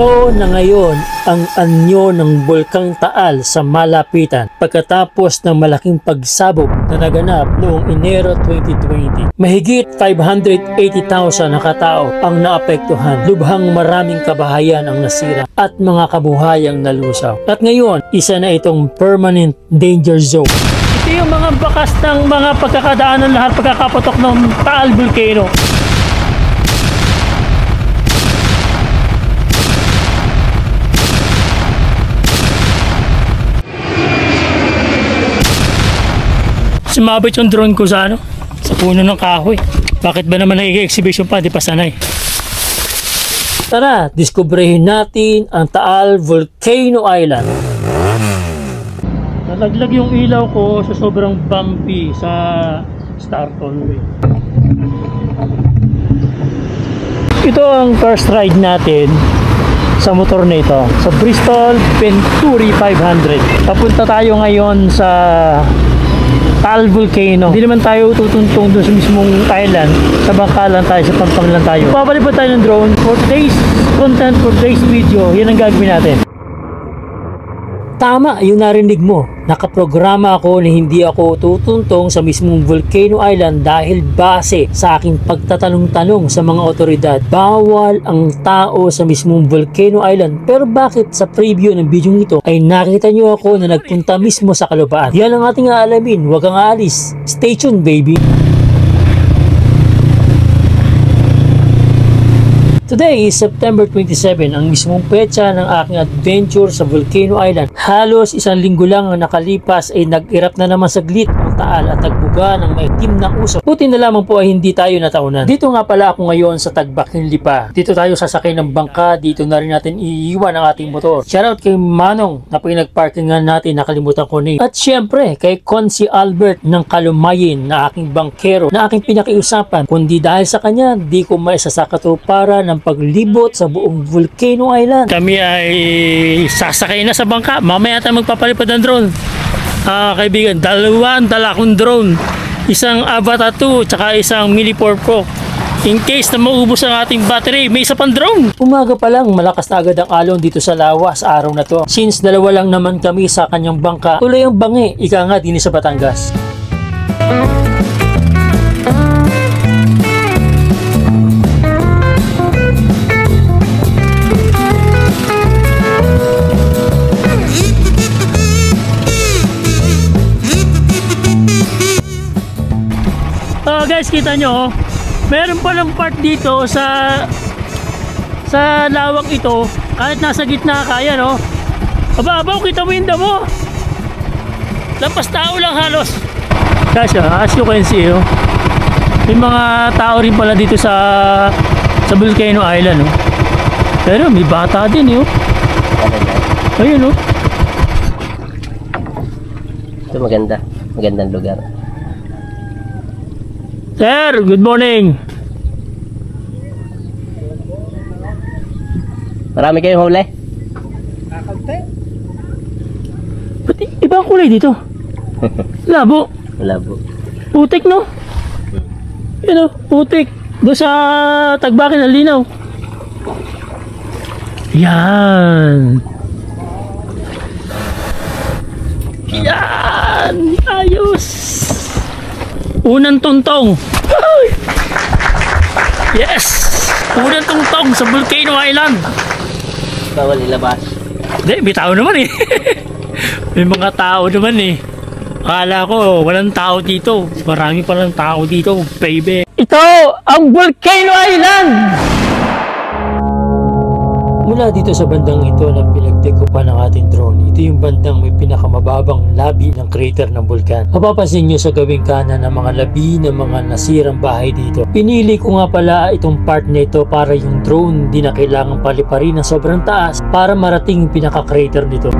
Ito na ngayon ang anyo ng Bulkang Taal sa malapitan pagkatapos ng malaking pagsabog na naganap noong Enero 2020. Mahigit 580,000 na katao ang naapektuhan, lubhang maraming kabahayan ang nasira at mga kabuhayang nalusaw. At ngayon, isa na itong permanent danger zone. Ito yung mga bakas ng mga pagkakadaanan lahat pagkakapatok ng Taal Volcano. Sumabit yung drone ko sa sa puno ng kahoy. Bakit ba naman nag-exhibition pa? Di pa sanay. Tara, diskubrehin natin ang Taal Volcano Island. Nalaglag yung ilaw ko sa sobrang bumpy sa Starton Way. Ito ang first ride natin sa motor na ito, sa Bristol Venturi 500. Papunta tayo ngayon sa Taal Volcano. Hindi naman tayo tutuntong doon sa mismong island. Sa bangka lang tayo, sa pampang lang tayo. Papalipad pa tayo ng drone. For today's content, for today's video, yan ang gagawin natin. Tama yung narinig mo. Nakaprograma ako na hindi ako tutuntong sa mismong Volcano Island dahil base sa aking pagtatanong-tanong sa mga otoridad, bawal ang tao sa mismong Volcano Island. Pero bakit sa preview ng video ito ay nakita nyo ako na nagpunta mismo sa kalupaan? Yan ang ating aalamin. Huwag kang aalis. Stay tuned, baby! Today is September 27, ang mismong petsa ng aking adventure sa Volcano Island. Halos isang linggo lang ang nakalipas ay nag-erupt na naman saglit ang Taal at nagbuga ng maitim na usok. Buti na lamang po ay hindi tayo nataunan. Dito nga pala ako ngayon sa Tagbakin Lipa. Dito tayo sasakay ng bangka, dito na rin natin iiwan ang ating motor. Shoutout kay Manong na pinagparkingan natin, nakalimutan ko name. At syempre kay Consi Albert ng Kalumayin na aking bangkero na aking pinakiusapan. Kundi dahil sa kanya, di ko maisasakato para ng paglibot sa buong Volcano Island. Kami ay sasakay na sa bangka. Mamaya tayo magpapalipad ng drone. Kaibigan, dala akong drone. Isang Avata 2 tsaka isang Mini 4 Pro. In case na maubos ang ating battery, may isa pang drone. Umaga pa lang, malakas na agad ang alon dito sa lawa sa araw na to. Since dalawa lang naman kami sa kanyang bangka, tuloy ang bangi. Ika nga din sa Batangas. Guys, kita nyo, meron palang part dito sa lawak ito, kahit nasa gitna ka, yan o. Ababaw, kita mo yung damo. Lampas tao lang halos. Guys, as you can see, may mga tao rin pala dito sa Volcano Island. Pero may bata din. Ayun. Ito magandang lugar. Sir, good morning. Marami kayong huli? Kakante? Pati ibang kulay dito. Labo. Labo. Putik, no? Yan o, putik. Doon sa Tagbakin ng linaw. Yan. Yan. Ayos. Unang tuntong. Yes! Unang tuntong sa Volcano Island. Bawal ilabas. Hindi, may tao naman eh. May mga tao naman eh. Akala ko walang tao dito. Marami palang tao dito, baby. Ito ang Volcano Island! Mula dito sa bandang ito na pinagtikupan ng ating drone, ito yung bandang may pinakamababang labi ng crater ng bulkan. Mapapansin nyo sa gawing kanan ng mga labi ng mga nasirang bahay dito. Pinili ko nga pala itong part na ito para yung drone di na kailangang paliparin ng sobrang taas para marating yung pinaka-crater nito.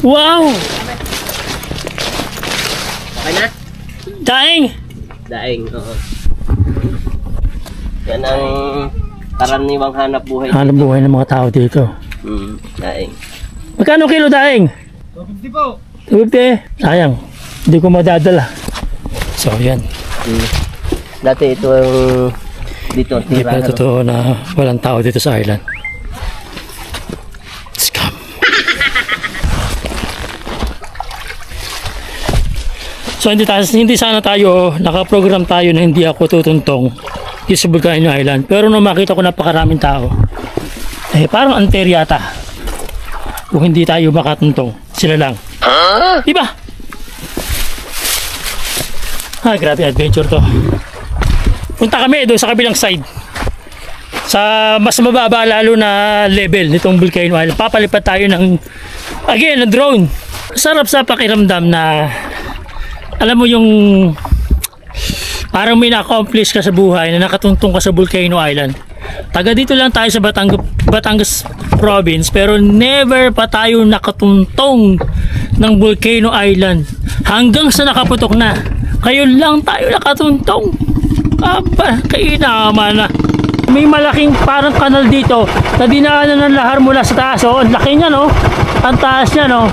Wow! Okay na? Daing! Daing, oo. Yan ang karaniwang hanap buhay. Hanap buhay ng mga tao dito. Daing. Magkano kilo daing? 250 po. 250. Sayang. Hindi ko madadala. So, yan. Dati ito ang dito Hindi tira. pa totoo na walang tao dito sa island. Scam. So, hindi sana tayo, nakaprogram tayo na hindi ako tutuntong dito sa Volcano Island. Pero nung makita ko napakaraming tao, parang unfair yata. Kung hindi tayo makatuntong, sila lang. Diba? Grabe adventure to. Punta kami doon sa kabilang side. Sa mas mababa lalo na level nitong Volcano Island. Papalipad tayo ng drone. Sarap sa pakiramdam na alam mo yung parang may na-accomplish ka sa buhay na nakatuntong ka sa Volcano Island. Taga dito lang tayo sa Batangas province pero never pa tayo nakatuntong ng Volcano Island. Hanggang sa nakaputok na. Ngayon lang tayo nakatuntong. Kainama na. May malaking parang kanal dito na dinaanan ng lahar mula sa taas. Ang laki niya, no? Ang taas niya, no?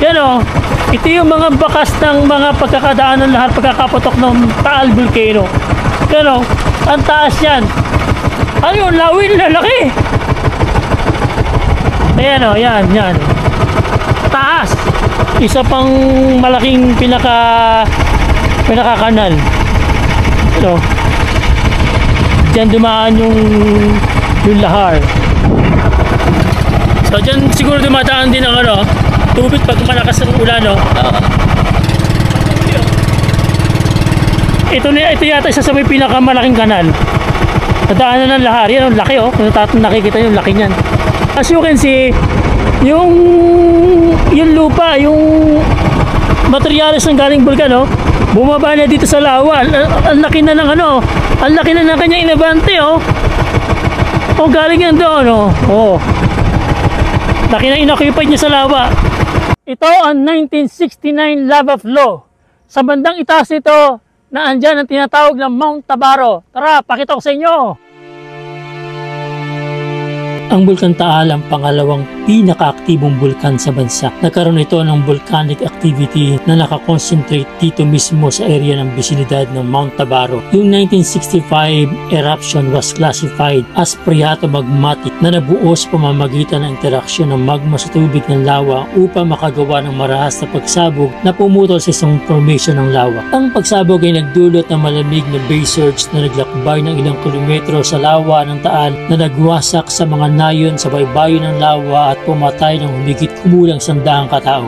Yan, no? Ito yung mga bakas ng mga pagkakadaan ng lahar pagkakaputok ng Taal Volcano. Yan, no? Ang taas yan. Ayun, lawin na laki. Ayan, no? Yan. Taas. Isa pang malaking pinakakanal. Ano? Diyan dumaan yung lahar. So diyan siguro dumadaan din ang tubig pag malakas ang ulan, no? Ito yata isa sa may pinakamalaking kanal. Nadaanan ng lahar. Yan ang laki, oh. Kung nakikita yung laki niyan. As you can see, yung lupa, yung materyales ng galing bulkan, no? Bumaba na dito sa lawa. Ang laki na ng ang laki na ng kanyang inabante, oh. Galing yan doon, oh. Laki na inoccupied niya sa lawa. Ito ang 1969 lava flow. Sa bandang itaas ito, na andyan ang tinatawag ng Mount Tabaro. Tara, pakita ko sa inyo. Ang Bulkan Taal ang pangalawang pinakaaktibong bulkan sa bansa. Nagkaroon ito ng volcanic activity na nakakonsentrate dito mismo sa area ng bisinidad ng Mount Tabaro. Yung 1965 eruption was classified as phreatomagmatic na nabuo sa pamamagitan ng interaksyon ng magma sa tubig ng lawa upang makagawa ng marahas na pagsabog na pumutol sa isang formation ng lawa. Ang pagsabog ay nagdulot ng malamig na base surge na naglakbay ng ilang kilometro sa lawa ng Taal na nagwasak sa mga nayon sa baybayin ng lawa at pumatay ng humigit kumulang 100 katao.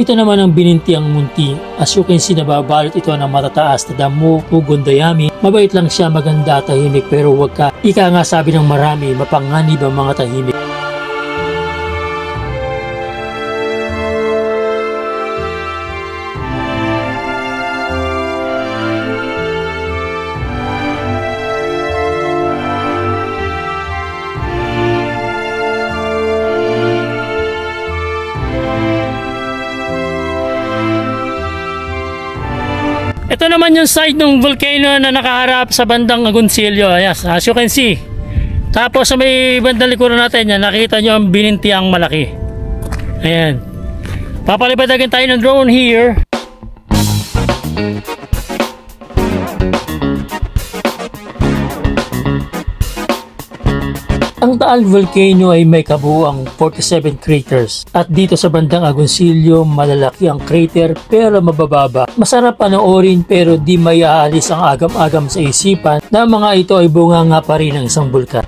Ito naman ang Binintiang Munti. As you can see, nababalot ito ng matataas na damo o Gondayami. Mabait lang siya, maganda, tahimik, pero wag ka. Ika nga sabi ng marami, mapanganib ang mga tahimik. Ito naman yung side ng volcano na nakaharap sa bandang Agoncillo. Yes, as you can see. Tapos sa may bandang likuran natin yan, nakita nyo ang Binintiang malaki. Ayan. Papalipad agad tayo ng drone here. Ang Taal Volcano ay may kabuuang 47 craters at dito sa bandang Agoncillo malalaki ang crater pero mabababa. Masarap panoorin pero di may aalis ang agam-agam sa isipan na mga ito ay bunganga pa rin ng isang bulkan.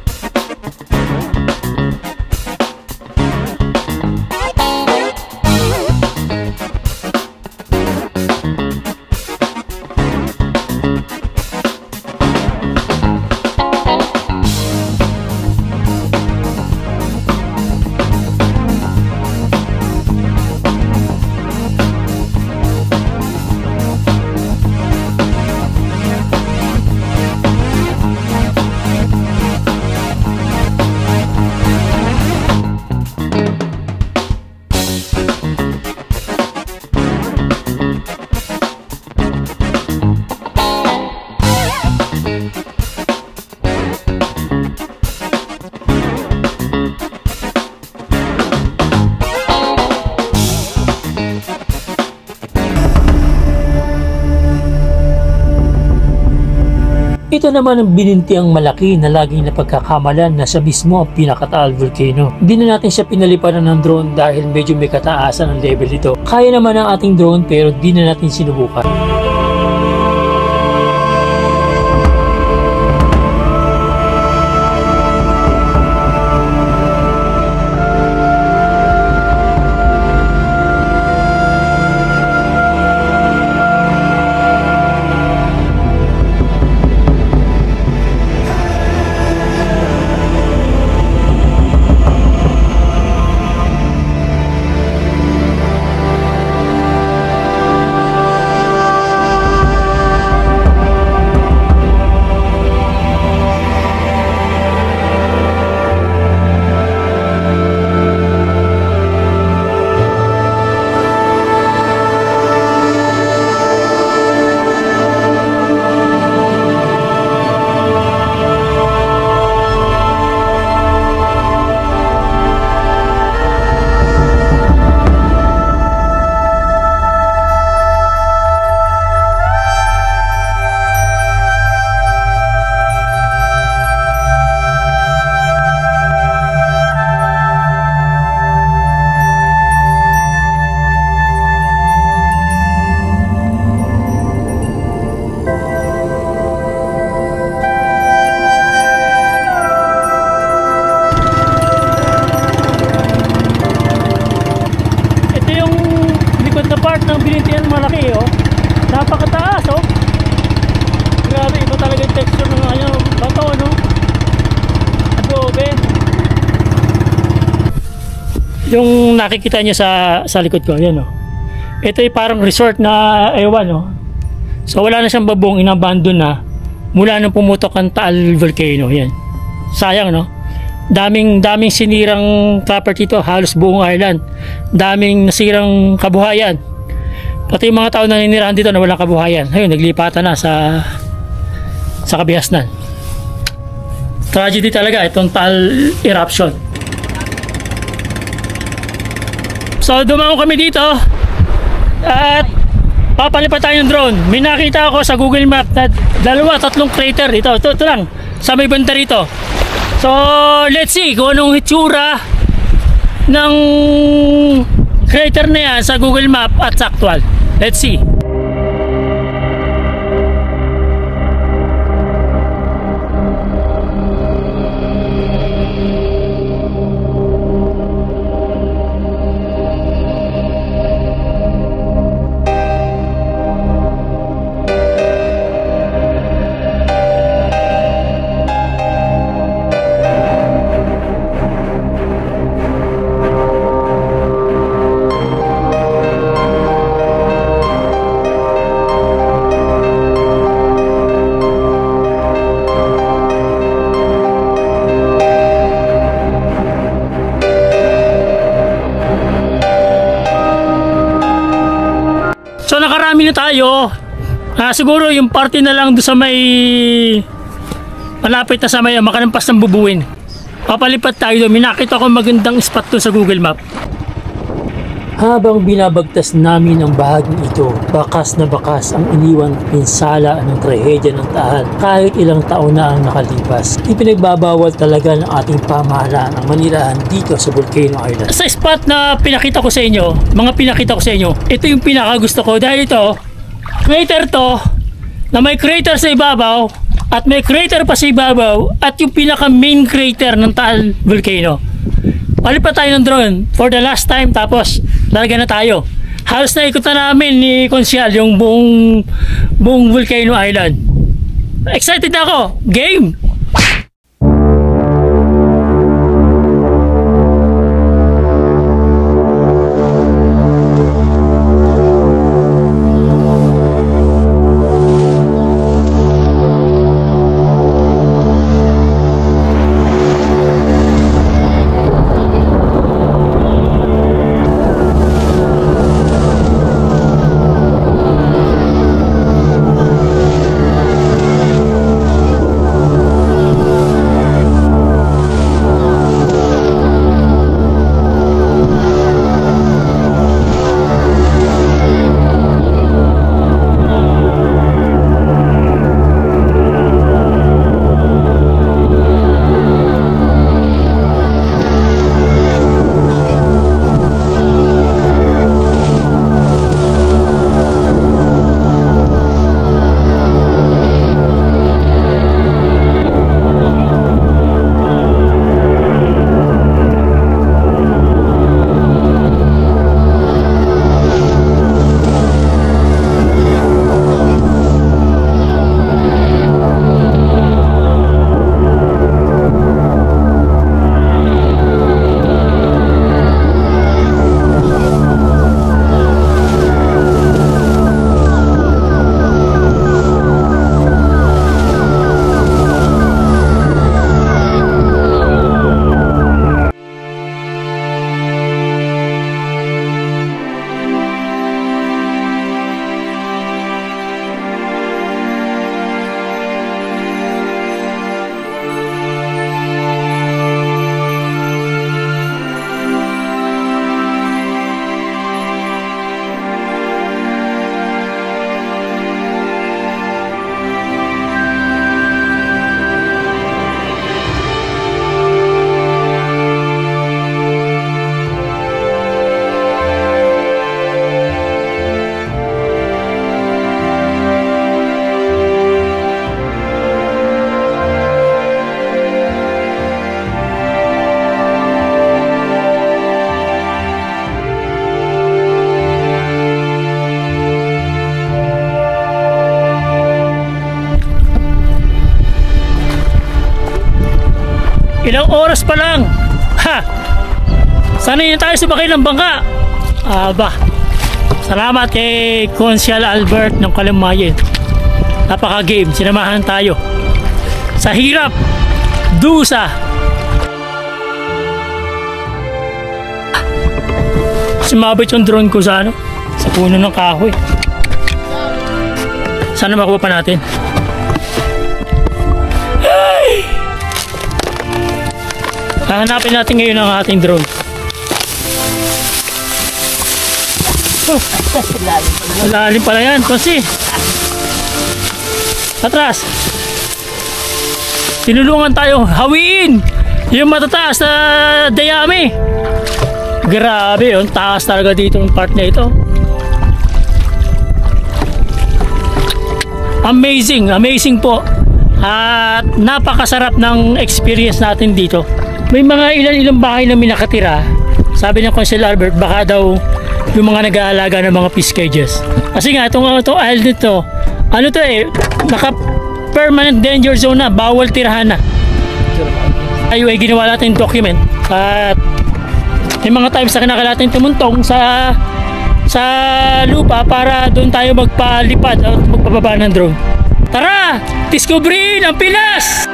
naman ang binintiang malaki na laging napagkakamalan na siya mismo ang pinakataal volcano. Hindi na natin siya pinaliparan ng drone dahil medyo may kataasan ang level ito. Kaya naman ang ating drone pero di na natin sinubukan. Part ng binintian malaki, oh. Napakataas, oh. Grabe, iba talaga yung texture ng ano, bato, no? Adobe. Yung nakikita nyo sa likod ko, yan, oh. Ito ay parang resort na ewan, oh. So wala na siyang babong, inabandon na mula nung pumutok ang Taal Volcano, yan. Sayang, no? Daming sinirang property to, halos buong island. Daming nasirang kabuhayan. Pati yung mga tao na ninirahan dito na walang kabuhayan, ayun, naglipatan na sa kabihasnan. Tragedy talaga itong Taal eruption. So dumangon kami dito at papalipat tayo ng drone. May nakita ako sa Google Map na 2-3 crater dito. Ito lang, sa may banda rito. So let's see kung anong hitsura ng crater na yan sa Google Map at sa actual. Let's see. So nakarami na tayo. Siguro yung party na lang doon sa may malapit na sa may Makanampas ng Bubuin. Papalipat tayo doon. May nakita ko magandang spot doon sa Google Map. Habang binabagtas namin ang bahaging ito, bakas na bakas ang iniwang pinsala ng trahedya ng Taal kahit ilang taon na ang nakalipas. Ipinagbabawal talaga ng ating pamahalaan ang manirahan dito sa Volcano Island. Sa spot na pinakita ko sa inyo, ito yung pinakagusto ko dahil ito, crater to, na may crater sa ibabaw at may crater pa sa ibabaw at yung pinaka main crater ng Taal Volcano. Palipat tayo ng drone for the last time tapos larga na tayo. Halos naikot na namin ni Konsyal yung buong Volcano Island. Excited na ako! Game! Ilang oras pa lang. Ha! Sanay na tayo sumakay ng bangka. Salamat kay Consial Albert ng Kalamayan. Napaka-game. Sinamahan tayo. Sa hirap, dusa. Sumabit yung drone ko sa sa puno ng kahoy. Sana makuha pa natin. Ay! Hahanapin natin ngayon ang ating drone. Oh, lalim pala yan, Konsi. Atras. Tinulungan tayo hawiin yung matataas na dayami. Grabe, yung taas talaga dito yung part na ito. Amazing, amazing po. At napakasarap ng experience natin dito. May mga ilan-ilang bahay na minakatira. Sabi ng Consul Albert, baka daw yung mga nag-aalaga ng mga fish cages. Kasi nga, itong island nito, ano to naka permanent danger zone na, bawal tirahan na. Tayo ay ginawa natin document at may mga times na kinakailangan natin tumuntong sa lupa para doon tayo magpalipad at magpababa ng drone. Tara! Discovery ang Pinas!